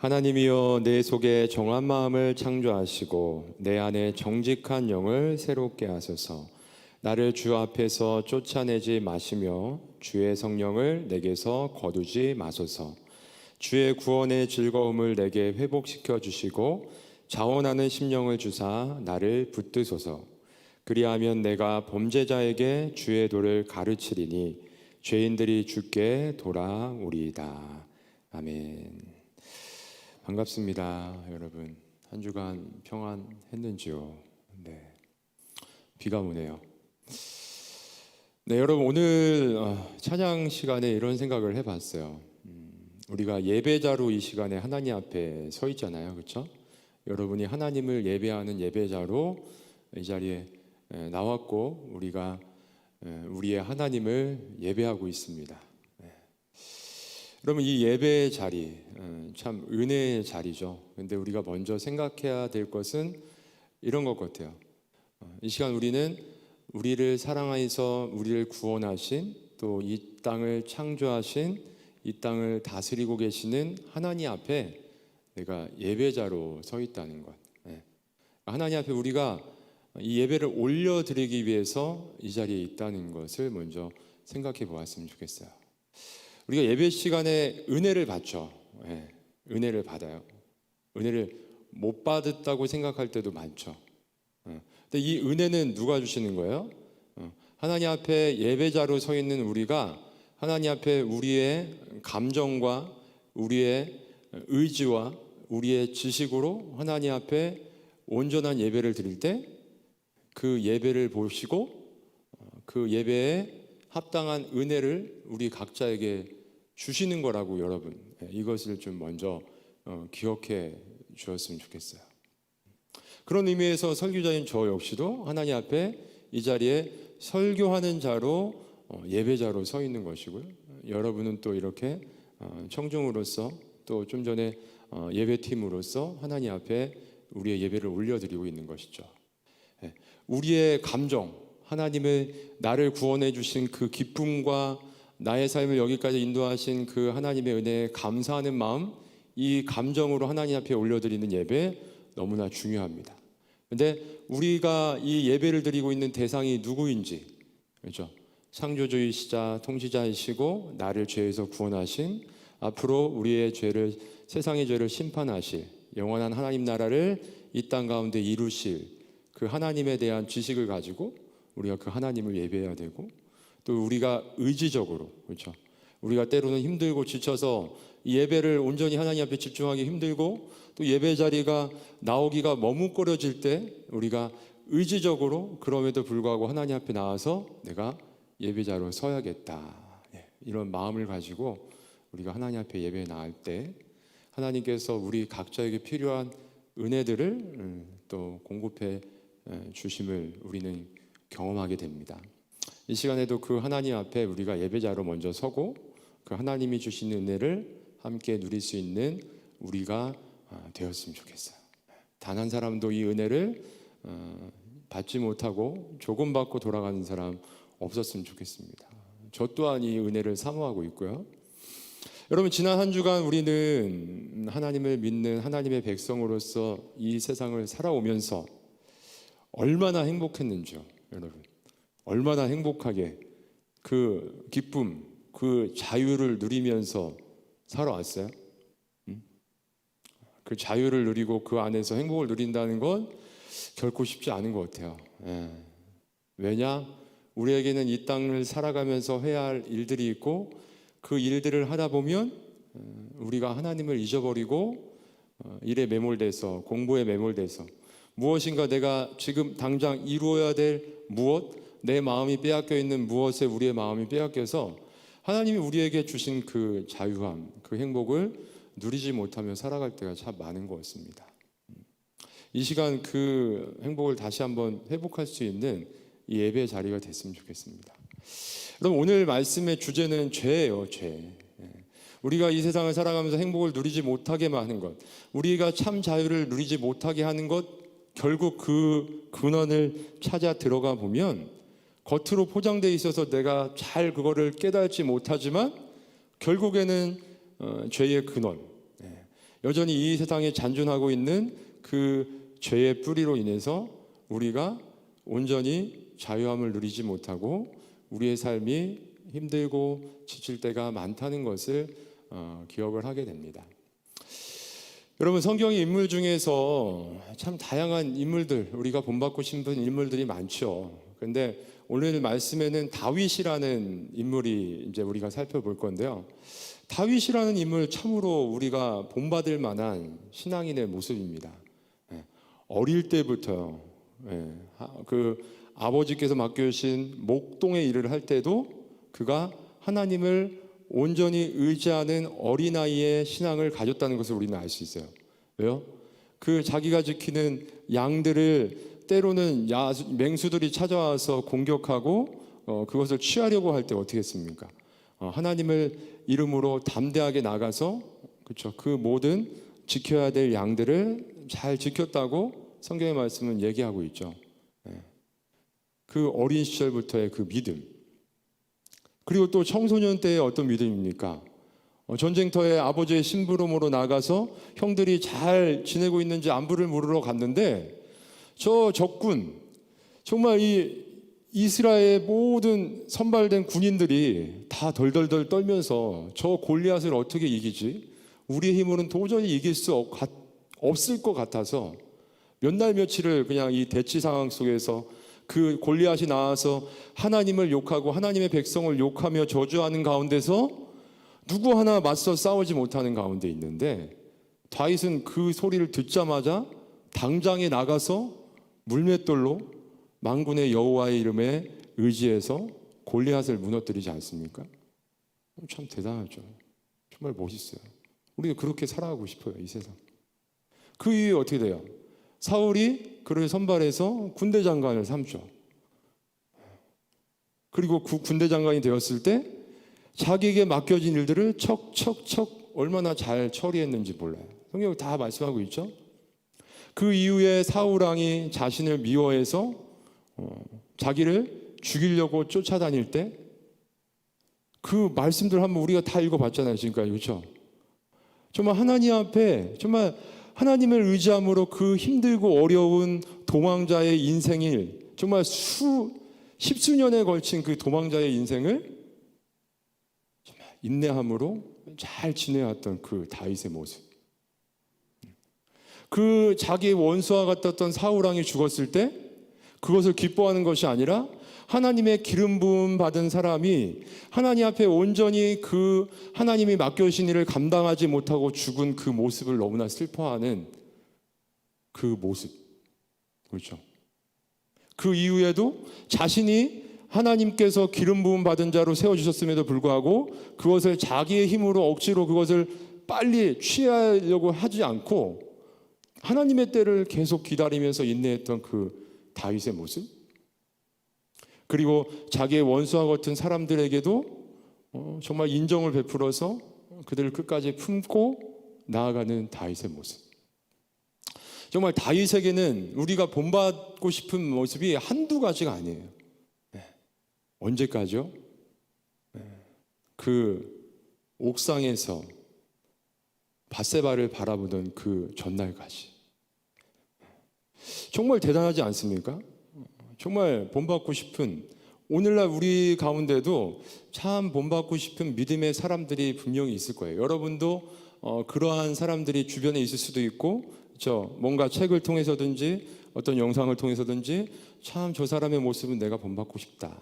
하나님이여, 내 속에 정한 마음을 창조하시고 내 안에 정직한 영을 새롭게 하소서. 나를 주 앞에서 쫓아내지 마시며 주의 성령을 내게서 거두지 마소서. 주의 구원의 즐거움을 내게 회복시켜 주시고 자원하는 심령을 주사 나를 붙드소서. 그리하면 내가 범죄자에게 주의 도를 가르치리니 죄인들이 주께 돌아오리이다. 아멘. 반갑습니다, 여러분. 한 주간 평안했는지요? 네, 비가 오네요. 네, 여러분, 오늘 찬양 시간에 이런 생각을 해봤어요. 우리가 예배자로 이 시간에 하나님 앞에 서 있잖아요, 그렇죠? 여러분이 하나님을 예배하는 예배자로 이 자리에 나왔고, 우리가 우리의 하나님을 예배하고 있습니다. 그러면 이 예배의 자리, 참 은혜의 자리죠. 근데 우리가 먼저 생각해야 될 것은 이런 것 같아요. 이 시간 우리는 우리를 사랑하여서 우리를 구원하신, 또 이 땅을 창조하신, 이 땅을 다스리고 계시는 하나님 앞에 내가 예배자로 서 있다는 것. 하나님 앞에 우리가 이 예배를 올려드리기 위해서 이 자리에 있다는 것을 먼저 생각해 보았으면 좋겠어요. 우리가 예배 시간에 은혜를 받죠. 은혜를 받아요. 은혜를 못 받았다고 생각할 때도 많죠. 근데 이 은혜는 누가 주시는 거예요? 하나님 앞에 예배자로 서 있는 우리가 하나님 앞에 우리의 감정과 우리의 의지와 우리의 지식으로 하나님 앞에 온전한 예배를 드릴 때 그 예배를 보시고 그 예배에 합당한 은혜를 우리 각자에게 주시는 거라고 여러분, 이것을 좀 먼저 기억해 주었으면 좋겠어요. 그런 의미에서 설교자인 저 역시도 하나님 앞에 이 자리에 설교하는 자로 예배자로 서 있는 것이고요. 여러분은 또 이렇게 청중으로서 또 좀 전에 예배팀으로서 하나님 앞에 우리의 예배를 올려드리고 있는 것이죠. 우리의 감정, 하나님의 나를 구원해 주신 그 기쁨과 나의 삶을 여기까지 인도하신 그 하나님의 은혜에 감사하는 마음, 이 감정으로 하나님 앞에 올려드리는 예배 너무나 중요합니다. 그런데 우리가 이 예배를 드리고 있는 대상이 누구인지, 그렇죠? 창조주이시자 통치자이시고 나를 죄에서 구원하신, 앞으로 우리의 죄를, 세상의 죄를 심판하실 영원한 하나님 나라를 이 땅 가운데 이루실 그 하나님에 대한 지식을 가지고 우리가 그 하나님을 예배해야 되고, 또 우리가 의지적으로, 그렇죠? 우리가 때로는 힘들고 지쳐서 이 예배를 온전히 하나님 앞에 집중하기 힘들고 또 예배 자리가 나오기가 머뭇거려질 때 우리가 의지적으로 그럼에도 불구하고 하나님 앞에 나와서 내가 예배자로 서야겠다, 이런 마음을 가지고 우리가 하나님 앞에 예배에 나갈 때 하나님께서 우리 각자에게 필요한 은혜들을 또 공급해 주심을 우리는 경험하게 됩니다. 이 시간에도 그 하나님 앞에 우리가 예배자로 먼저 서고 그 하나님이 주신 은혜를 함께 누릴 수 있는 우리가 되었으면 좋겠어요. 단 한 사람도 이 은혜를 받지 못하고 조금 받고 돌아가는 사람 없었으면 좋겠습니다. 저 또한 이 은혜를 사모하고 있고요. 여러분, 지난 한 주간 우리는 하나님을 믿는 하나님의 백성으로서 이 세상을 살아오면서 얼마나 행복했는지요, 여러분. 얼마나 행복하게 그 기쁨, 그 자유를 누리면서 살아왔어요. 그 자유를 누리고 그 안에서 행복을 누린다는 건 결코 쉽지 않은 것 같아요. 왜냐? 우리에게는 이 땅을 살아가면서 해야 할 일들이 있고 그 일들을 하다 보면 우리가 하나님을 잊어버리고 일에 매몰돼서, 공부에 매몰돼서 무엇인가 내가 지금 당장 이루어야 될 무엇, 내 마음이 빼앗겨 있는 무엇에 우리의 마음이 빼앗겨서 하나님이 우리에게 주신 그 자유함, 그 행복을 누리지 못하며 살아갈 때가 참 많은 것 같습니다. 이 시간 그 행복을 다시 한번 회복할 수 있는 이 예배의 자리가 됐으면 좋겠습니다. 그럼 오늘 말씀의 주제는 죄예요, 죄. 우리가 이 세상을 살아가면서 행복을 누리지 못하게만 하는 것, 우리가 참 자유를 누리지 못하게 하는 것, 결국 그 근원을 찾아 들어가 보면 겉으로 포장되어 있어서 내가 잘 그거를 깨닫지 못하지만 결국에는 죄의 근원, 여전히 이 세상에 잔존하고 있는 그 죄의 뿌리로 인해서 우리가 온전히 자유함을 누리지 못하고 우리의 삶이 힘들고 지칠 때가 많다는 것을 기억을 하게 됩니다. 여러분, 성경의 인물 중에서 참 다양한 인물들, 우리가 본받고 싶은 인물들이 많죠. 그런데 오늘 말씀에는 다윗이라는 인물이 이제 우리가 살펴볼 건데요. 다윗이라는 인물 참으로 우리가 본받을 만한 신앙인의 모습입니다. 어릴 때부터요. 그 아버지께서 맡겨주신 목동의 일을 할 때도 그가 하나님을 온전히 의지하는 어린아이의 신앙을 가졌다는 것을 우리는 알 수 있어요. 왜요? 그 자기가 지키는 양들을 때로는 맹수들이 찾아와서 공격하고 그것을 취하려고 할 때 어떻게 했습니까? 하나님을 이름으로 담대하게 나가서 그렇죠. 그 모든 지켜야 될 양들을 잘 지켰다고 성경의 말씀은 얘기하고 있죠. 그 어린 시절부터의 그 믿음. 그리고 또 청소년 때의 어떤 믿음입니까? 전쟁터에 아버지의 심부름으로 나가서 형들이 잘 지내고 있는지 안부를 물으러 갔는데 저 적군, 정말 이 이스라엘의 모든 선발된 군인들이 다 덜덜덜 떨면서 저 골리앗을 어떻게 이기지? 우리의 힘으로는 도저히 이길 수 없을 것 같아서 몇 날 며칠을 그냥 이 대치 상황 속에서 그 골리앗이 나와서 하나님을 욕하고 하나님의 백성을 욕하며 저주하는 가운데서 누구 하나 맞서 싸우지 못하는 가운데 있는데 다윗은 그 소리를 듣자마자 당장에 나가서 물맷돌로 만군의 여호와의 이름에 의지해서 골리앗을 무너뜨리지 않습니까? 참 대단하죠. 정말 멋있어요. 우리가 그렇게 살아가고 싶어요, 이 세상. 그 이후에 어떻게 돼요? 사울이 그를 선발해서 군대 장관을 삼죠. 그리고 그 군대 장관이 되었을 때 자기에게 맡겨진 일들을 척척척 얼마나 잘 처리했는지 몰라요. 성경이 다 말씀하고 있죠. 그 이후에 사울 왕이 자신을 미워해서 자기를 죽이려고 쫓아다닐 때 그 말씀들 한번 우리가 다 읽어봤잖아요, 지금까지. 그렇죠? 정말 하나님 앞에 정말 하나님을 의지함으로 그 힘들고 어려운 도망자의 인생을 정말 십수년에 걸친 그 도망자의 인생을 정말 인내함으로 잘 지내왔던 그 다윗의 모습. 그 자기의 원수와 같았던 사울 왕이 죽었을 때 그것을 기뻐하는 것이 아니라 하나님의 기름 부음 받은 사람이 하나님 앞에 온전히 그 하나님이 맡겨주신 일을 감당하지 못하고 죽은 그 모습을 너무나 슬퍼하는 그 모습. 그렇죠? 그 이후에도 자신이 하나님께서 기름 부음 받은 자로 세워주셨음에도 불구하고 그것을 자기의 힘으로 억지로 그것을 빨리 취하려고 하지 않고 하나님의 때를 계속 기다리면서 인내했던 그 다윗의 모습. 그리고 자기의 원수와 같은 사람들에게도 정말 인정을 베풀어서 그들을 끝까지 품고 나아가는 다윗의 모습. 정말 다윗에게는 우리가 본받고 싶은 모습이 한두 가지가 아니에요. 언제까지요? 그 옥상에서 밧세바를 바라보던 그 전날까지. 정말 대단하지 않습니까? 정말 본받고 싶은, 오늘날 우리 가운데도 참 본받고 싶은 믿음의 사람들이 분명히 있을 거예요. 여러분도 그러한 사람들이 주변에 있을 수도 있고, 뭔가 책을 통해서든지 어떤 영상을 통해서든지 참 저 사람의 모습은 내가 본받고 싶다.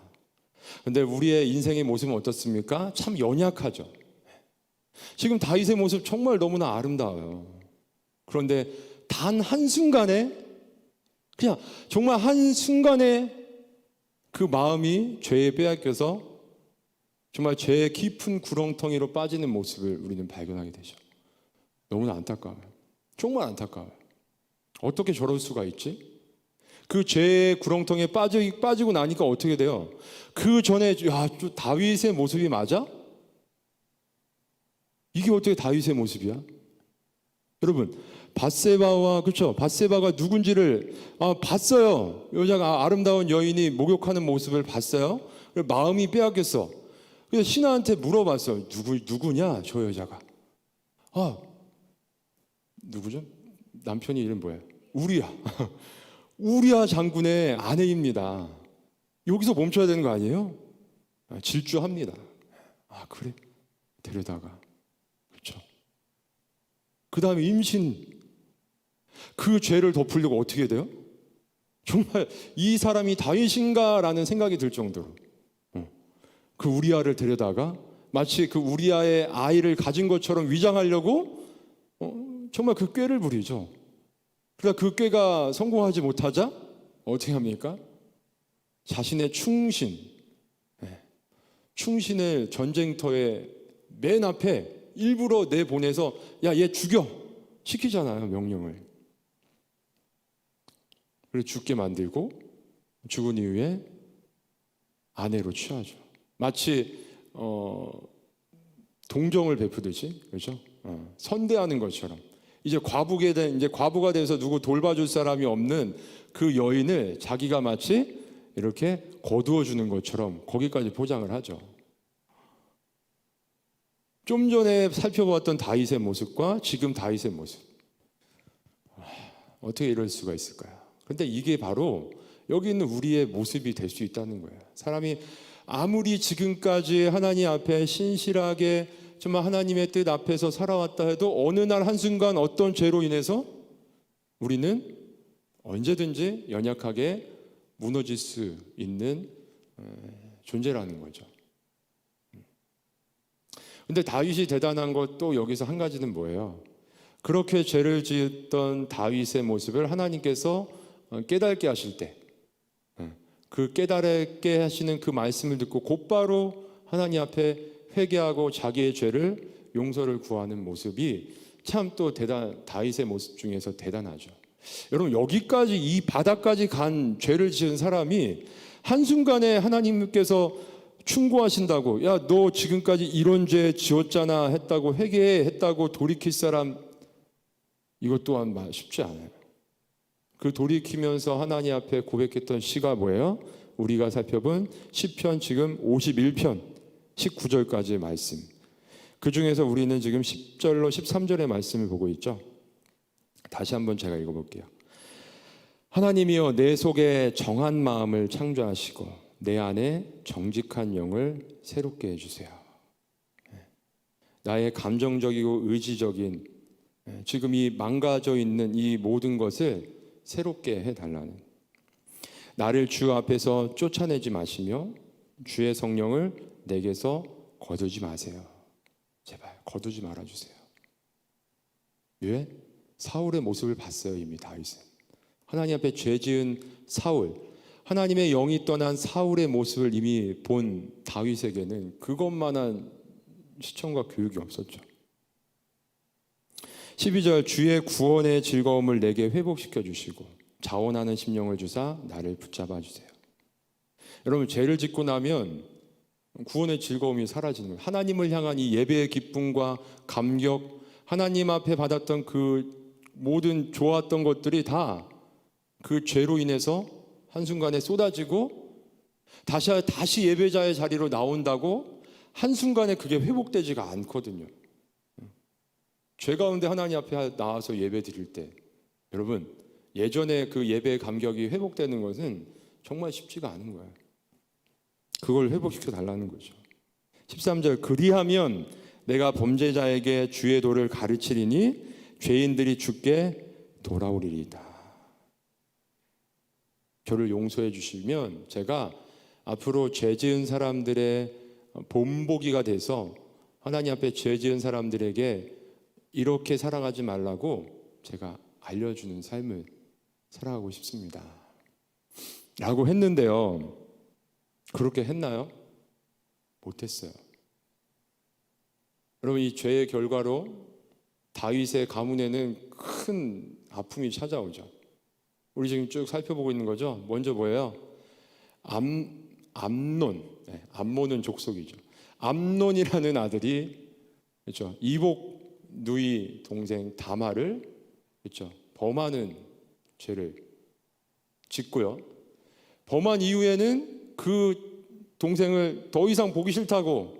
근데 우리의 인생의 모습은 어떻습니까? 참 연약하죠. 지금 다윗의 모습 정말 너무나 아름다워요. 그런데 단 한순간에, 그냥 정말 한순간에 그 마음이 죄에 빼앗겨서 정말 죄의 깊은 구렁텅이로 빠지는 모습을 우리는 발견하게 되죠. 너무나 안타까워요. 정말 안타까워요. 어떻게 저럴 수가 있지? 그 죄의 구렁텅이에 빠지고 나니까 어떻게 돼요? 그 전에 다윗의 모습이 맞아? 이게 어떻게 다윗의 모습이야? 여러분, 밧세바와, 그렇죠? 밧세바가 누군지를 봤어요. 여자가 아름다운 여인이 목욕하는 모습을 봤어요. 마음이 빼앗겼어. 그래서 신하한테 물어봤어요. 누구냐 저 여자가. 누구죠? 남편이 이름 뭐예요? 우리야. 우리야 장군의 아내입니다. 여기서 멈춰야 되는 거 아니에요? 질주합니다. 아, 그래? 데려다가. 그렇죠. 그 다음에 임신. 그 죄를 덮으려고 어떻게 돼요? 정말 이 사람이 다윗인가라는 생각이 들 정도로 그 우리아를 데려다가 마치 그 우리아의 아이를 가진 것처럼 위장하려고 정말 그 꾀를 부리죠. 그러다 그 꾀가 성공하지 못하자 어떻게 합니까? 자신의 충신을 전쟁터의 맨 앞에 일부러 내보내서 야, 얘 죽여 시키잖아요, 명령을. 그리고 죽게 만들고 죽은 이후에 아내로 취하죠. 마치 동정을 베푸듯이, 그렇죠? 선대하는 것처럼 이제 과부가 돼서 누구 돌봐줄 사람이 없는 그 여인을 자기가 마치 이렇게 거두어 주는 것처럼 거기까지 포장을 하죠. 좀 전에 살펴보았던 다윗의 모습과 지금 다윗의 모습, 어떻게 이럴 수가 있을까요? 그런데 이게 바로 여기 있는 우리의 모습이 될 수 있다는 거예요. 사람이 아무리 지금까지 하나님 앞에 신실하게 정말 하나님의 뜻 앞에서 살아왔다 해도 어느 날 한순간 어떤 죄로 인해서 우리는 언제든지 연약하게 무너질 수 있는 존재라는 거죠. 근데 다윗이 대단한 것도 여기서 한 가지는 뭐예요? 그렇게 죄를 지었던 다윗의 모습을 하나님께서 깨닫게 하실 때, 그 깨달게 하시는 그 말씀을 듣고 곧바로 하나님 앞에 회개하고 자기의 죄를 용서를 구하는 모습이 참 또 다윗의 모습 중에서 대단하죠. 여러분, 여기까지 이 바닥까지 간 죄를 지은 사람이 한순간에 하나님께서 충고하신다고, 야, 너 지금까지 이런 죄 지었잖아 했다고, 회개했다고 돌이킬 사람, 이것 또한 쉽지 않아요. 그 돌이키면서 하나님 앞에 고백했던 시가 뭐예요? 우리가 살펴본 시편 지금 51편 19절까지의 말씀. 그 중에서 우리는 지금 10절로 13절의 말씀을 보고 있죠. 다시 한번 제가 읽어볼게요. 하나님이여, 내 속에 정한 마음을 창조하시고 내 안에 정직한 영을 새롭게 해주세요. 나의 감정적이고 의지적인 지금 이 망가져 있는 이 모든 것을 새롭게 해달라는, 나를 주 앞에서 쫓아내지 마시며 주의 성령을 내게서 거두지 마세요. 제발 거두지 말아주세요. 왜? 사울의 모습을 봤어요. 이미 다윗은 하나님 앞에 죄 지은 사울, 하나님의 영이 떠난 사울의 모습을 이미 본 다윗에게는 그것만한 시청과 교육이 없었죠. 12절, 주의 구원의 즐거움을 내게 회복시켜 주시고 자원하는 심령을 주사 나를 붙잡아 주세요. 여러분, 죄를 짓고 나면 구원의 즐거움이 사라지는 거예요. 하나님을 향한 이 예배의 기쁨과 감격, 하나님 앞에 받았던 그 모든 좋았던 것들이 다 그 죄로 인해서 한순간에 쏟아지고 다시 예배자의 자리로 나온다고 한순간에 그게 회복되지가 않거든요. 죄 가운데 하나님 앞에 나와서 예배 드릴 때, 여러분, 예전에 그 예배의 감격이 회복되는 것은 정말 쉽지가 않은 거예요. 그걸 회복시켜 달라는 거죠. 13절, 그리하면 내가 범죄자에게 주의 도를 가르치리니 죄인들이 주께 돌아오리이다. 저를 용서해 주시면 제가 앞으로 죄 지은 사람들의 본보기가 돼서 하나님 앞에 죄 지은 사람들에게 이렇게 살아가지 말라고 제가 알려주는 삶을 살아가고 싶습니다 라고 했는데요, 그렇게 했나요? 못했어요. 여러분, 이 죄의 결과로 다윗의 가문에는 큰 아픔이 찾아오죠. 우리 지금 쭉 살펴보고 있는 거죠. 먼저 뭐예요? 암논, 암몬은 족속이죠. 암논이라는 아들이, 그렇죠, 이복 누이 동생 다말을, 그렇죠, 범하는 죄를 짓고요. 범한 이후에는 그 동생을 더 이상 보기 싫다고,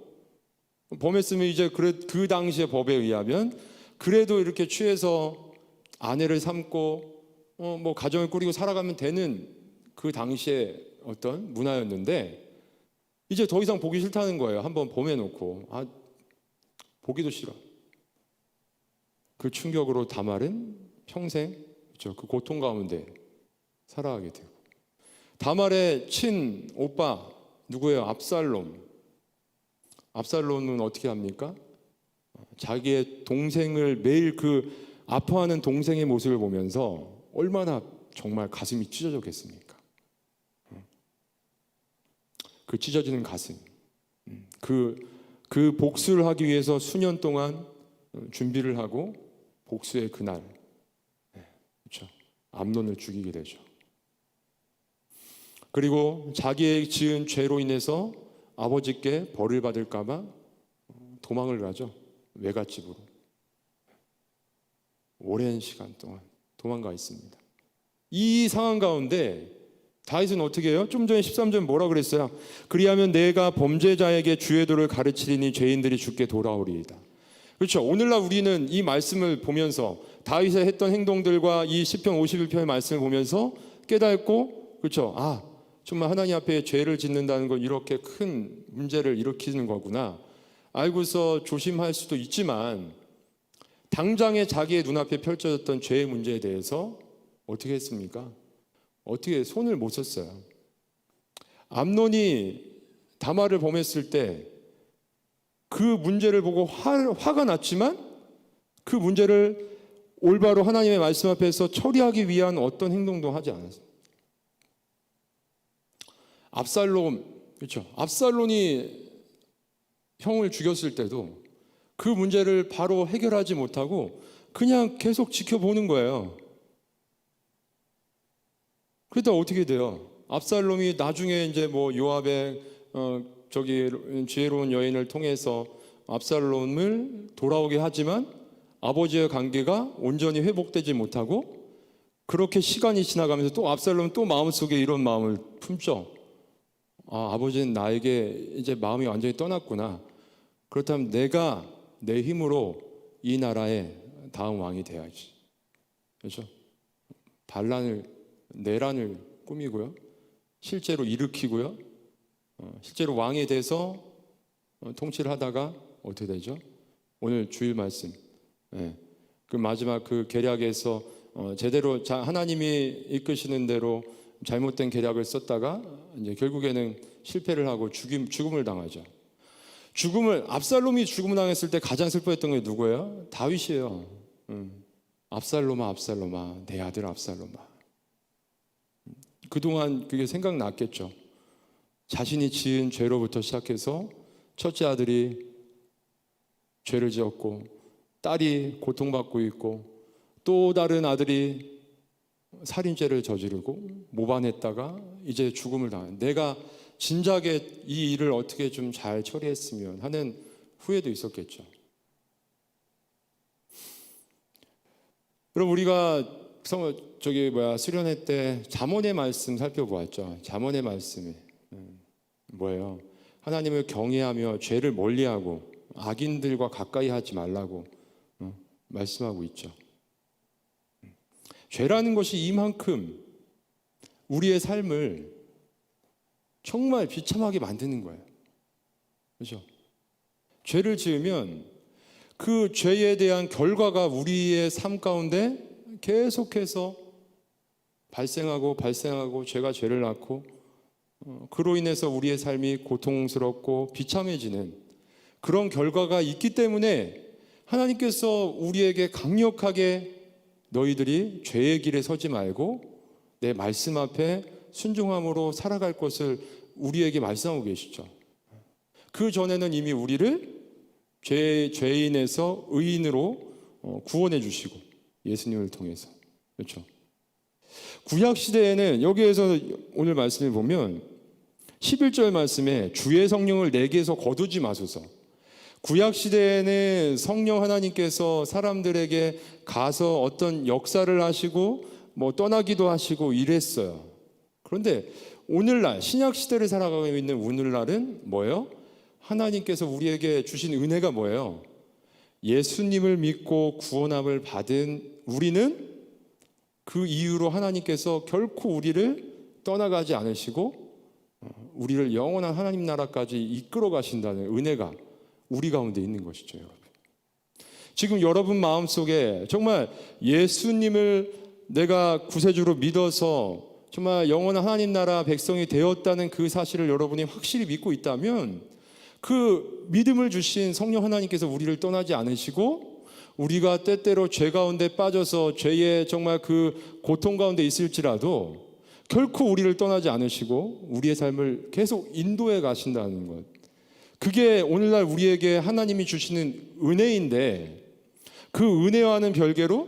범했으면 이제 그 당시의 법에 의하면 그래도 이렇게 취해서 아내를 삼고 뭐 가정을 꾸리고 살아가면 되는 그 당시에 어떤 문화였는데 이제 더 이상 보기 싫다는 거예요. 한번 범해놓고 보기도 싫어. 그 충격으로 다말은 평생 그렇죠, 그 고통 가운데 살아가게 되고, 다말의 친 오빠 누구예요? 압살롬은 어떻게 합니까? 자기의 동생을 매일 그 아파하는 동생의 모습을 보면서 얼마나 정말 가슴이 찢어졌겠습니까? 그 찢어지는 가슴, 그 복수를 하기 위해서 수년 동안 준비를 하고 복수의 그날, 그렇죠, 암논을 죽이게 되죠. 그리고 자기의 지은 죄로 인해서 아버지께 벌을 받을까봐 도망을 가죠. 외갓집으로. 오랜 시간 동안 도망가 있습니다. 이 상황 가운데 다윗은 어떻게 해요? 좀 전에 13절 뭐라 그랬어요? 그리하면 내가 범죄자에게 주의 도를 가르치리니 죄인들이 주께 돌아오리이다. 그렇죠. 오늘날 우리는 이 말씀을 보면서 다윗의 했던 행동들과 이 시편 51편의 말씀을 보면서 깨닫고, 그렇죠, 정말 하나님 앞에 죄를 짓는다는 건 이렇게 큰 문제를 일으키는 거구나 알고서 조심할 수도 있지만, 당장에 자기의 눈앞에 펼쳐졌던 죄의 문제에 대해서 어떻게 했습니까? 어떻게 손을 못 썼어요. 암논이 다말을 범했을 때 그 문제를 보고 화가 났지만 그 문제를 올바로 하나님의 말씀 앞에서 처리하기 위한 어떤 행동도 하지 않았어요. 그렇죠, 압살롬이 형을 죽였을 때도 그 문제를 바로 해결하지 못하고 그냥 계속 지켜보는 거예요. 그러다 어떻게 돼요? 압살롬이 나중에 이제 뭐 요압의 지혜로운 여인을 통해서 압살롬을 돌아오게 하지만 아버지의 관계가 온전히 회복되지 못하고, 그렇게 시간이 지나가면서 또 압살롬은 또 마음속에 이런 마음을 품죠. 아버지는 나에게 이제 마음이 완전히 떠났구나. 그렇다면 내가 내 힘으로 이 나라의 다음 왕이 돼야지. 그렇죠? 내란을 꾸미고요, 실제로 일으키고요, 실제로 왕이 돼서 통치를 하다가 어떻게 되죠? 오늘 주일 말씀, 그 마지막 그 계략에서 제대로 하나님이 이끄시는 대로 잘못된 계략을 썼다가 이제 결국에는 실패를 하고 죽음을 당하죠. 압살롬이 죽음을 당했을 때 가장 슬퍼했던 게 누구예요? 다윗이에요. 압살롬아, 내 아들 압살롬아. 그동안 그게 생각났겠죠. 자신이 지은 죄로부터 시작해서 첫째 아들이 죄를 지었고, 딸이 고통받고 있고, 또 다른 아들이 살인죄를 저지르고 모반했다가 이제 죽음을 당한, 내가 진작에 이 일을 어떻게 좀 잘 처리했으면 하는 후회도 있었겠죠. 그럼 우리가 수련회 때 잠언의 말씀 살펴보았죠. 잠언의 말씀이 뭐예요? 하나님을 경외하며 죄를 멀리하고 악인들과 가까이 하지 말라고 말씀하고 있죠. 죄라는 것이 이만큼 우리의 삶을 정말 비참하게 만드는 거예요. 그렇죠? 죄를 지으면 그 죄에 대한 결과가 우리의 삶 가운데 계속해서 발생하고 죄가 죄를 낳고, 그로 인해서 우리의 삶이 고통스럽고 비참해지는 그런 결과가 있기 때문에 하나님께서 우리에게 강력하게 너희들이 죄의 길에 서지 말고 내 말씀 앞에 순종함으로 살아갈 것을 우리에게 말씀하고 계시죠. 그 전에는 이미 우리를 죄인에서 의인으로 구원해 주시고, 예수님을 통해서. 그렇죠? 구약 시대에는 여기에서 오늘 말씀을 보면 11절 말씀에 주의 성령을 내게서 거두지 마소서. 구약 시대에는 성령 하나님께서 사람들에게 가서 어떤 역사를 하시고 뭐 떠나기도 하시고 이랬어요. 그런데 오늘날 신약 시대를 살아가고 있는 오늘날은 뭐예요? 하나님께서 우리에게 주신 은혜가 뭐예요? 예수님을 믿고 구원함을 받은 우리는 그 이유로 하나님께서 결코 우리를 떠나가지 않으시고 우리를 영원한 하나님 나라까지 이끌어 가신다는 은혜가 우리 가운데 있는 것이죠, 여러분. 지금 여러분 마음속에 정말 예수님을 내가 구세주로 믿어서 정말 영원한 하나님 나라 백성이 되었다는 그 사실을 여러분이 확실히 믿고 있다면 그 믿음을 주신 성령 하나님께서 우리를 떠나지 않으시고 우리가 때때로 죄 가운데 빠져서 죄의 정말 그 고통 가운데 있을지라도 결코 우리를 떠나지 않으시고 우리의 삶을 계속 인도해 가신다는 것, 그게 오늘날 우리에게 하나님이 주시는 은혜인데, 그 은혜와는 별개로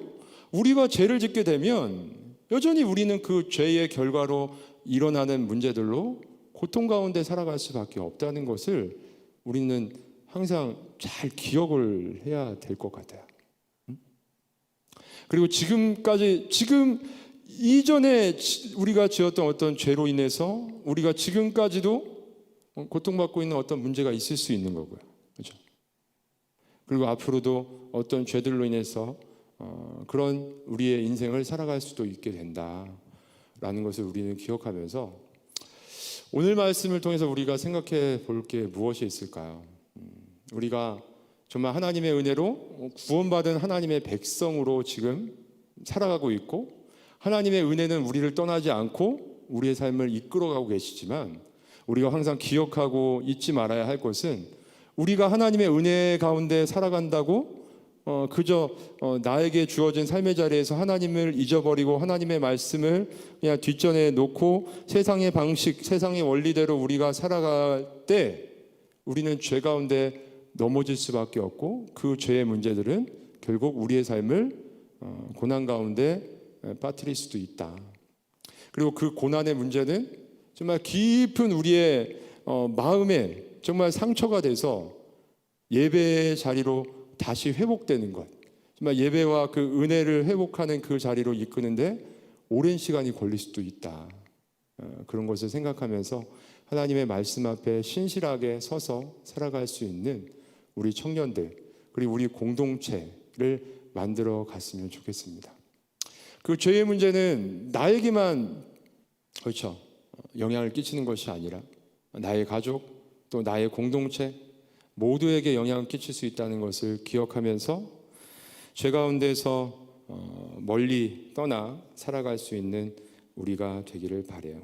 우리가 죄를 짓게 되면 여전히 우리는 그 죄의 결과로 일어나는 문제들로 고통 가운데 살아갈 수밖에 없다는 것을 우리는 항상 잘 기억을 해야 될 것 같아요. 그리고 지금 이전에 우리가 지었던 어떤 죄로 인해서 우리가 지금까지도 고통받고 있는 어떤 문제가 있을 수 있는 거고요. 그렇죠? 그리고 앞으로도 어떤 죄들로 인해서 그런 우리의 인생을 살아갈 수도 있게 된다라는 것을 우리는 기억하면서 오늘 말씀을 통해서 우리가 생각해 볼 게 무엇이 있을까요? 우리가 정말 하나님의 은혜로 구원받은 하나님의 백성으로 지금 살아가고 있고, 하나님의 은혜는 우리를 떠나지 않고 우리의 삶을 이끌어가고 계시지만 우리가 항상 기억하고 잊지 말아야 할 것은, 우리가 하나님의 은혜 가운데 살아간다고 그저 나에게 주어진 삶의 자리에서 하나님을 잊어버리고 하나님의 말씀을 그냥 뒷전에 놓고 세상의 방식, 세상의 원리대로 우리가 살아갈 때 우리는 죄 가운데 넘어질 수밖에 없고, 그 죄의 문제들은 결국 우리의 삶을 고난 가운데 빠뜨릴 수도 있다. 그리고 그 고난의 문제는 정말 깊은 우리의 마음에 정말 상처가 돼서 예배의 자리로 다시 회복되는 것, 정말 예배와 그 은혜를 회복하는 그 자리로 이끄는데 오랜 시간이 걸릴 수도 있다. 그런 것을 생각하면서 하나님의 말씀 앞에 신실하게 서서 살아갈 수 있는 우리 청년들, 그리고 우리 공동체를 만들어 갔으면 좋겠습니다. 그 죄의 문제는 나에게만 그렇죠, 영향을 끼치는 것이 아니라 나의 가족, 또 나의 공동체 모두에게 영향을 끼칠 수 있다는 것을 기억하면서 죄 가운데서 멀리 떠나 살아갈 수 있는 우리가 되기를 바라요.